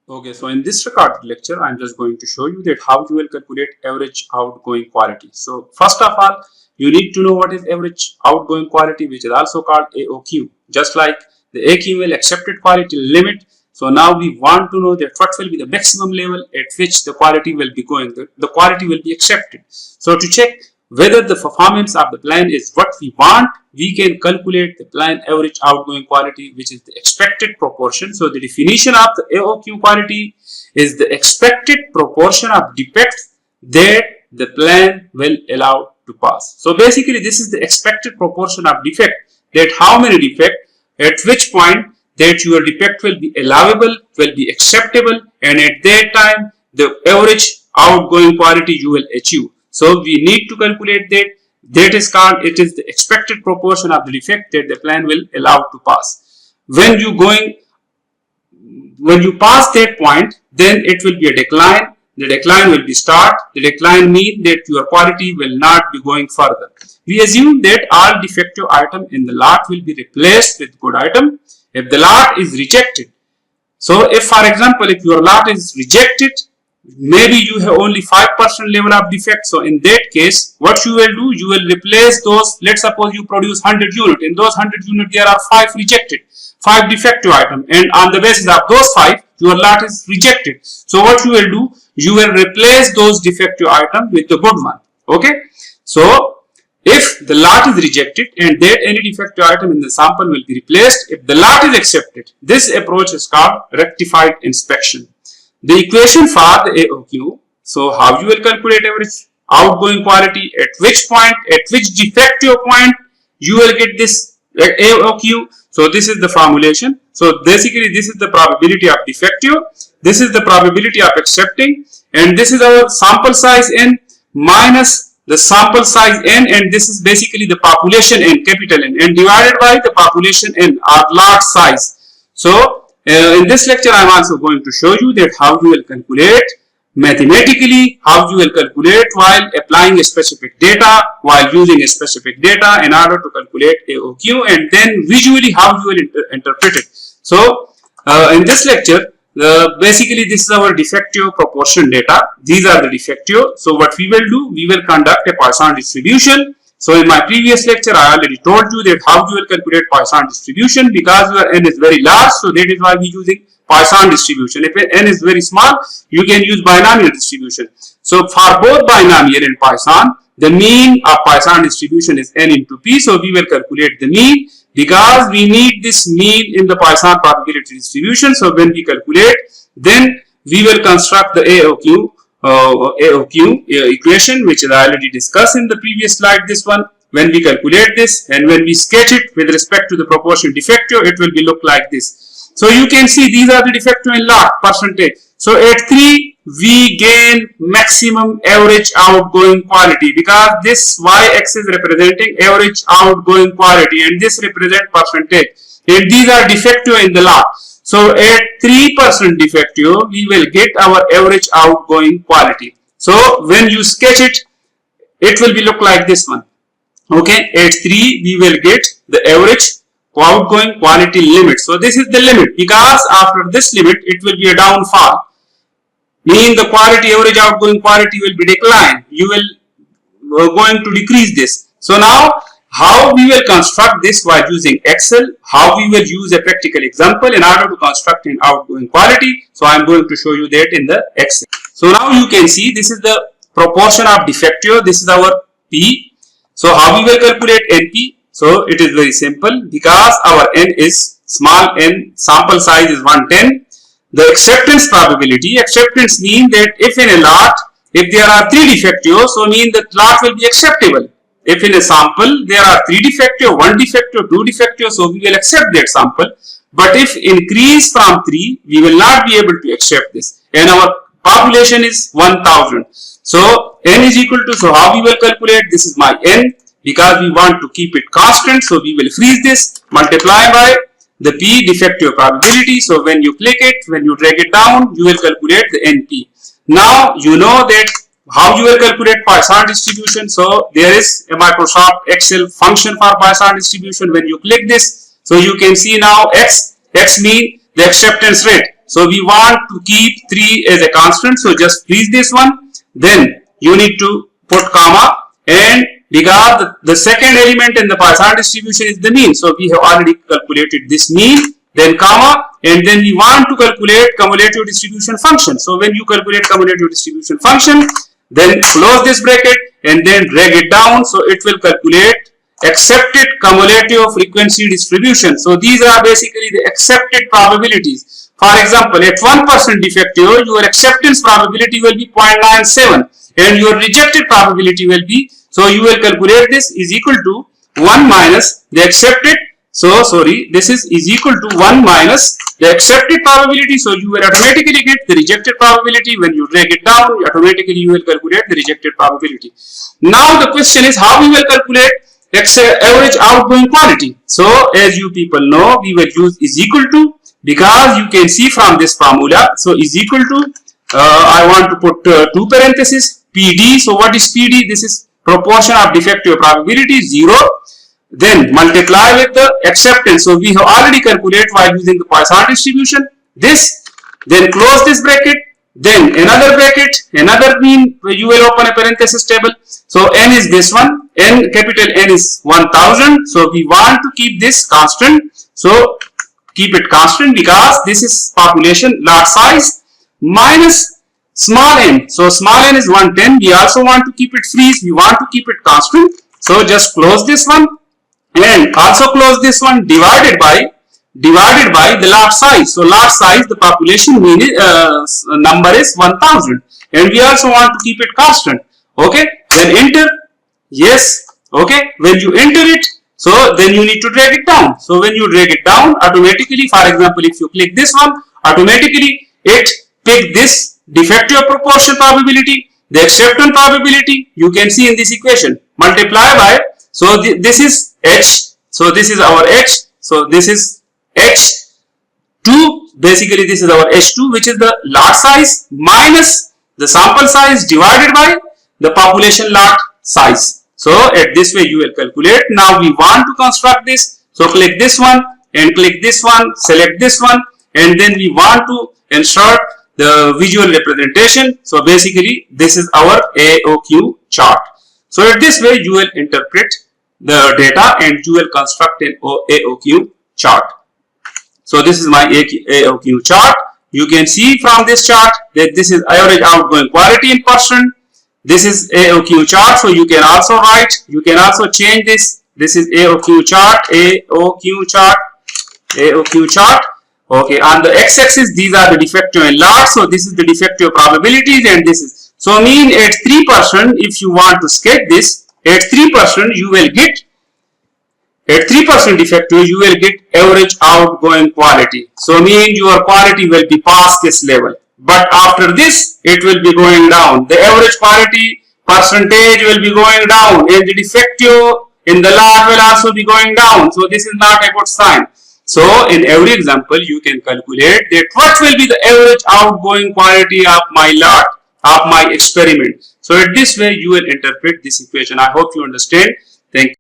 Okay, so in this recorded lecture, I'm just going to show you that how you will calculate average outgoing quality. So first of all, you need to know what is average outgoing quality, which is also called AOQ. Just like the AQL accepted quality limit. So now we want to know that what will be the maximum level at which the quality will be going, the quality will be accepted. So to check whether the performance of the plan is what we want, we can calculate the plan average outgoing quality, which is the expected proportion. So the definition of the AOQ quality is the expected proportion of defects that the plan will allow to pass. So basically this is the expected proportion of defect, that how many defect at which point that your defect will be allowable, will be acceptable, and at that time the average outgoing quality you will achieve. So we need to calculate that. That is called, it is the expected proportion of the defect that the plan will allow to pass. When you pass that point, then it will be a decline. The decline will be start. The decline means that your quality will not be going further. We assume that all defective item in the lot will be replaced with good item if the lot is rejected. So if, for example, if your lot is rejected, maybe you have only 5% level of defect. So in that case, what you will do, you will replace those. Let's suppose you produce 100 units. In those 100 units, there are 5 rejected, 5 defective items, and on the basis of those 5, your lot is rejected. So what you will do, you will replace those defective items with the good one. Okay. So if the lot is rejected and that any defective item in the sample will be replaced, if the lot is accepted, this approach is called rectified inspection. The equation for the AOQ, so how you will calculate average outgoing quality, at which point, at which defective point you will get this AOQ. So this is the formulation. So basically this is the probability of defective, this is the probability of accepting, and this is our sample size n minus the sample size n, and this is basically the population n, capital N, and divided by the population n or lot size. So in this lecture, I am also going to show you that how you will calculate mathematically, how you will calculate while applying a specific data, while using a specific data in order to calculate AOQ, and then visually how you will interpret it. So in this lecture, basically this is our defective proportion data. These are the defective. So what we will do, we will conduct a Poisson distribution. So in my previous lecture, I already told you that how you will calculate Poisson distribution, because your n is very large. So that is why we are using Poisson distribution. If n is very small, you can use binomial distribution. So for both binomial and Poisson, the mean of Poisson distribution is n into p. So we will calculate the mean, because we need this mean in the Poisson probability distribution. So when we calculate, then we will construct the AOQ equation, which is already discussed in the previous slide. This one, when we calculate this and when we sketch it with respect to the proportion defective, it will be look like this. So you can see these are the defective in lot percentage. So at 3 we gain maximum average outgoing quality, because this y-axis representing average outgoing quality and this represent percentage, and these are defective in the lot. So at 3% defective, we will get our average outgoing quality. So when you sketch it, it will be look like this one. Okay, at 3 we will get the average outgoing quality limit. So this is the limit, because after this limit it will be a downfall, meaning the quality, average outgoing quality will be decline. You will going to decrease this. So now how we will construct this while using Excel, how we will use a practical example in order to construct an outgoing quality. So I am going to show you that in the Excel. So now you can see this is the proportion of defective, this is our P. So how we will calculate NP? So it is very simple, because our n is small n, sample size is 110. The acceptance probability, acceptance means that if in a lot, if there are 3 defective, so mean that lot will be acceptable. If in a sample there are 3 defective, 1 defective, 2 defective, so we will accept that sample. But if increase from 3, we will not be able to accept this. And our population is 1000. So n is equal to, so how we will calculate, this is my n, because we want to keep it constant. So we will freeze this, multiply by the P, defective probability. So when you click it, when you drag it down, you will calculate the NP. Now you know that how you will calculate Poisson distribution. So there is a Microsoft Excel function for Poisson distribution. When you click this, so you can see now x mean the acceptance rate. So we want to keep 3 as a constant. So just freeze this one. Then you need to put comma, and because the second element in the Poisson distribution is the mean. So we have already calculated this mean, then comma, and then we want to calculate cumulative distribution function. So when you calculate cumulative distribution function, then close this bracket and then drag it down. So it will calculate accepted cumulative frequency distribution. So these are basically the accepted probabilities. For example, at 1% defective, your acceptance probability will be 0.97 and your rejected probability will be, so you will calculate this is equal to 1 minus the accepted, this is equal to 1 minus the accepted probability. So you will automatically get the rejected probability. When you drag it down, automatically you will calculate the rejected probability. Now the question is how we will calculate average outgoing quality. So as you people know, we will use is equal to, because you can see from this formula. So is equal to, I want to put 2 parentheses, PD. So what is PD? This is proportion of defective probability, 0. Then multiply with the acceptance. So we have already calculated while using the Poisson distribution. This, then close this bracket, then another bracket, another mean, you will open a parenthesis table. So n is this one, n, capital N is 1000. So we want to keep this constant. So keep it constant because this is population lot size minus small n. So small n is 110. We also want to keep it freeze. We want to keep it constant. So just close this one and also close this one, divided by the lot size. So lot size, the population mean number is 1000, and we also want to keep it constant. Okay, then enter. Yes. Okay, when you enter it, so then you need to drag it down. So when you drag it down, automatically, for example, if you click this one, automatically it pick this defective proportion probability, the acceptance probability. You can see in this equation, multiply by, so this is H. So this is our H. So this is H2. Basically, this is our H2, which is the lot size minus the sample size divided by the population lot size. So at this way you will calculate. Now we want to construct this. So click this one and click this one, select this one, and then we want to insert the visual representation. So basically this is our AOQ chart. So at this way you will interpret the data and you will construct an AOQ chart. So this is my AOQ chart. You can see from this chart that this is average outgoing quality in percent. This is AOQ chart. So you can also write, you can also change this. This is AOQ chart, AOQ chart, AOQ chart. Okay, on the x-axis these are the defective and lot. So this is the defective probabilities and this is, so mean at 3%, if you want to sketch this, at 3% you will get, at 3% defective you will get average outgoing quality. So mean your quality will be past this level, but after this it will be going down. The average quality percentage will be going down and the defective in the lot will also be going down. So this is not a good sign. So in every example you can calculate that what will be the average outgoing quality of my lot, of my experiment. So in this way you will interpret this equation. I hope you understand. Thank you.